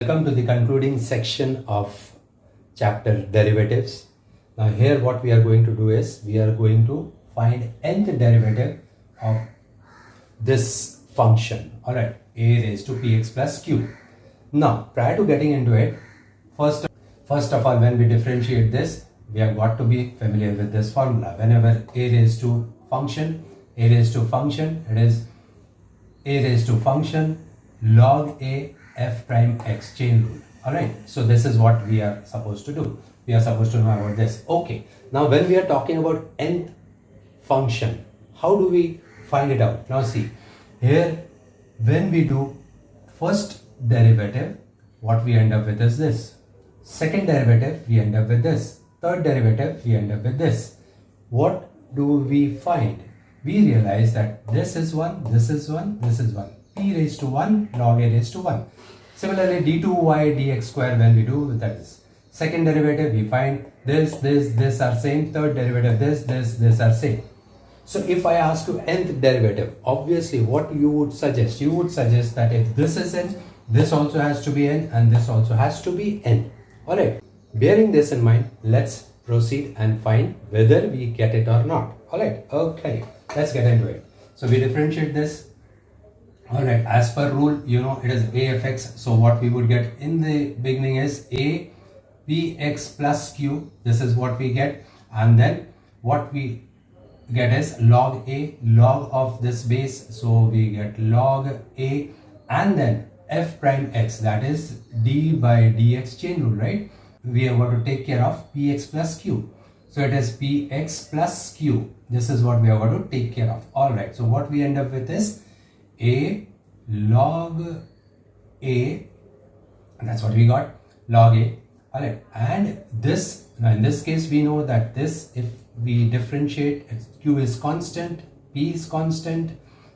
Welcome to the concluding section of chapter derivatives. Now here what we are going to do is we are going to find nth derivative of this function. Alright, a raised to px plus q. Now prior to getting into it, first of all, when we differentiate this, we have got to be familiar with this formula. Whenever a raised to function, it is a raised to function log a f prime x chain rule. Alright, so this is what we are supposed to do. We are supposed to know about this. Okay, now when we are talking about nth function, how do we find it out? Now see, here when we do first derivative, what we end up with is this. Second derivative, we end up with this. Third derivative, we end up with this. What do we find? We realize that this is 1, this is 1, this is 1. P raised to 1 log a raised to 1. Similarly, d2y dx square, when we do that is second derivative, we find this are same. Third derivative, this are same. So if I ask you nth derivative, obviously what you would suggest? You would suggest that if this is n, this also has to be n, and this also has to be n. Alright, bearing this in mind, let's proceed and find whether we get it or not. Alright, okay, let's get into it. So we differentiate this. Alright, as per rule, you know, it is afx. So what we would get in the beginning is a px plus q. This is what we get. And then what we get is log a, log of this base. So we get log a and then f prime x, that is d by dx chain rule, right? We are going to take care of px plus q. So it is px plus q. This is what we are going to take care of. Alright, so what we end up with is a log a, and that's what we got, log a. Alright, and this, now in this case we know that this, if we differentiate, q is constant, p is constant,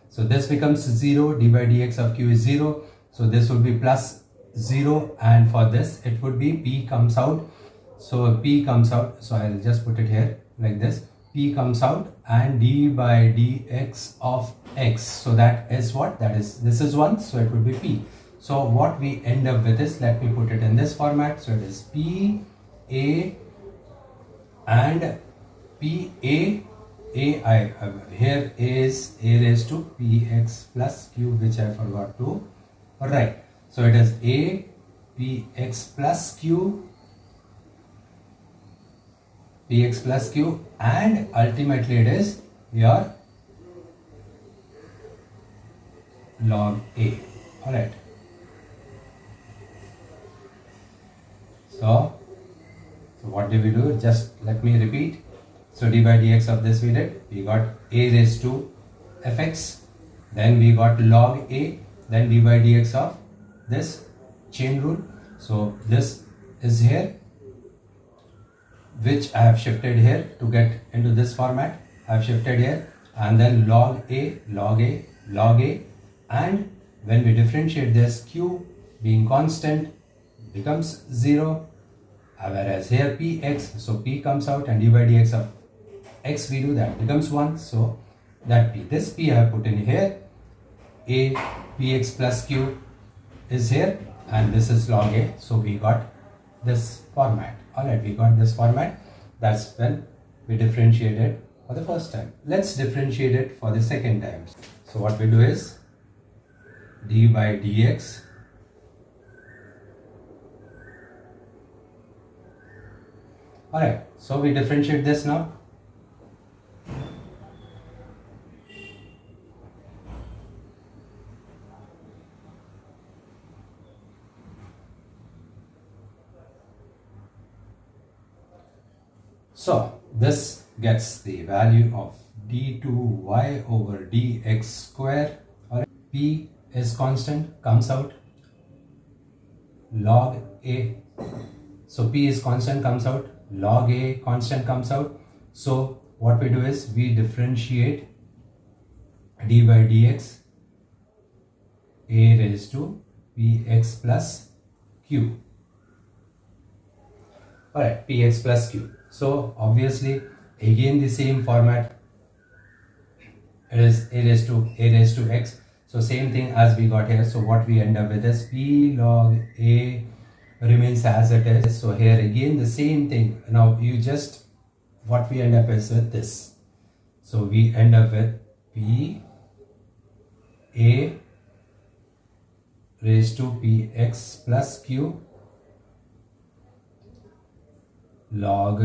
so this becomes 0, d by dx of q is 0, so this would be plus 0, and for this it would be p comes out, so p comes out, so I'll just put it here like this, p comes out and d by dx of x, so that is what, that is, this is 1, so it would be p. So what we end up with is, let me put it in this format, so it is p a and p a here is a raised to px plus q, which I forgot to write. So it is a px plus q, and ultimately it is your log a. Alright, so what did we do? Just let me repeat. So d by dx of this we did, we got a raised to fx, then we got log a, then d by dx of this chain rule. So this is here, which I have shifted here to get into this format. I have shifted here, and then log a, log a, log a, and when we differentiate this, q being constant becomes 0, whereas here px, so p comes out, and d by dx of x we do that becomes 1, so that p, this p I have put in here, a px plus q is here, and this is log a, so we got this format. Alright, we got this format. That's when we differentiated for the first time. Let's differentiate it for the second time. So what we do is d by dx alright, so we differentiate this now. So this gets the value of d2y over dx square. Alright, p is constant, comes out, log a, so p is constant, comes out, log a constant comes out. So what we do is we differentiate d by dx a raised to px plus q. Alright, px plus q. So obviously again the same format, it is a raised to x. So So same thing as we got here. So what we end up with is p log a remains as it is. So here again the same thing. Now you just, what we end up is with this. So we end up with p a raised to px plus q log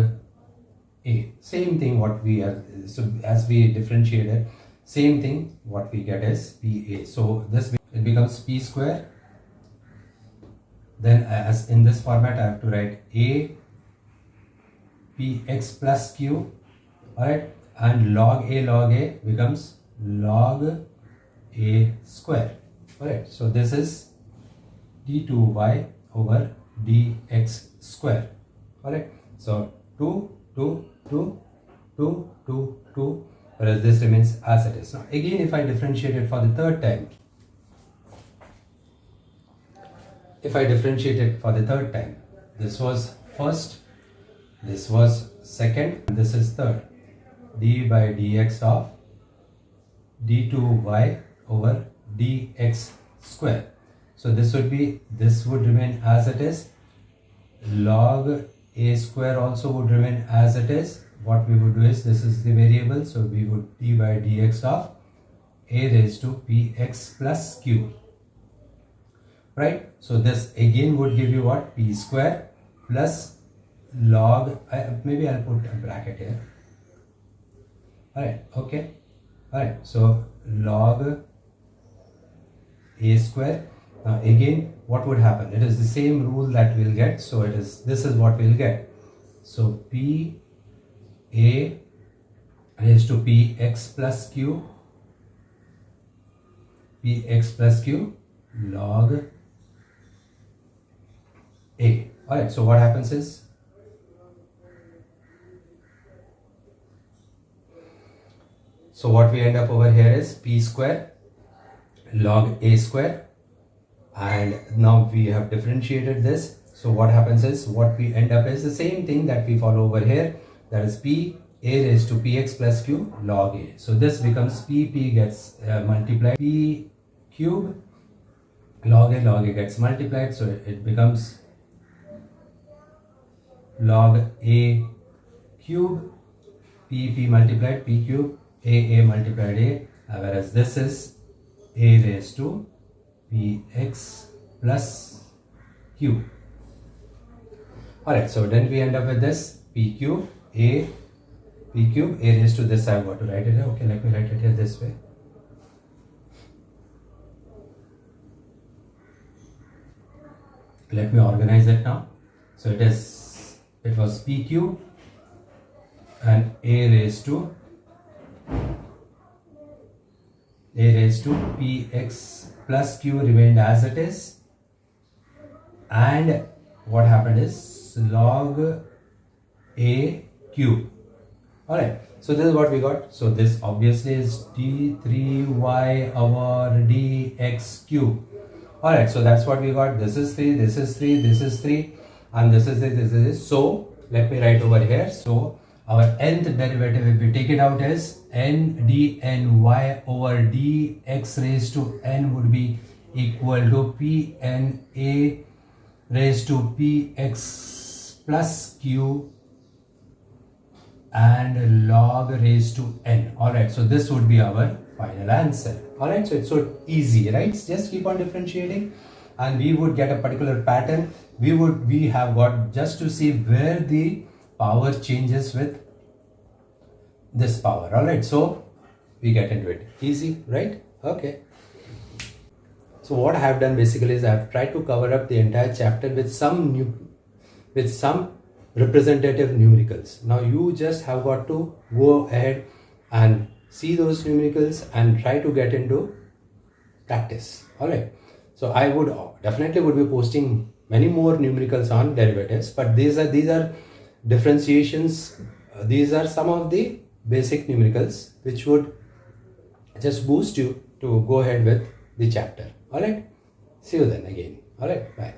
a. Same thing what we are, so as we differentiated, same thing what we get is pa. So this, it becomes p square. Then as in this format I have to write a px plus q, alright, and log a becomes log a square. Alright, so this is d2y over dx square. Alright, so 2, 2, 2, 2, 2, 2, whereas this remains as it is. Now again, if I differentiate it for the third time, this was first, this was second, and this is third. D by dx of d2y over dx square. So this would be, this would remain as it is. Log a square also would remain as it is. What we would do is, this is the variable, so we would d by dx of a raised to px plus q. Right? So this again would give you what? P square plus log, maybe I'll put a bracket here. Alright, okay. Alright, so log a square. Now again, what would happen? It is the same rule that we'll get. So it is, this is what we'll get. So p a raised to px plus q log a. Alright, so what happens is, so what we end up over here is p square log a square, and now we have differentiated this. So what happens is, what we end up is the same thing that we follow over here, that is p a raised to px plus q log a. So this becomes p gets multiplied, p cube log a gets multiplied, so it becomes log a cube, p multiplied p cube, a multiplied a, whereas this is a raised to px plus q. Alright, so then we end up with this p cube a raised to this. I've got to write it here. Okay, let me write it here this way. Let me organize it now. So it was p cube and a raised to px plus q remained as it is, and what happened is log a cube. Alright, so this is what we got. So this obviously is d3y over dx cube. Alright, so that's what we got. This is 3, this is 3, this is 3, and this is 3, this is 3. So let me write over here. So our nth derivative, if we take it out, is n dny over dx raised to n would be equal to pna raised to px plus q and log raised to n. Alright, so this would be our final answer. Alright, so it's so easy, right? Just keep on differentiating and we would get a particular pattern. We have got just to see where the power changes with this power. Alright, so we get into it. Easy, right? Okay. So what I have done basically is I have tried to cover up the entire chapter with some representative numericals. Now you just have got to go ahead and see those numericals and try to get into practice. Alright, so I would definitely be posting many more numericals on derivatives, but these are differentiations. These are some of the basic numericals which would just boost you to go ahead with the chapter. Alright, see you then again. Alright, bye.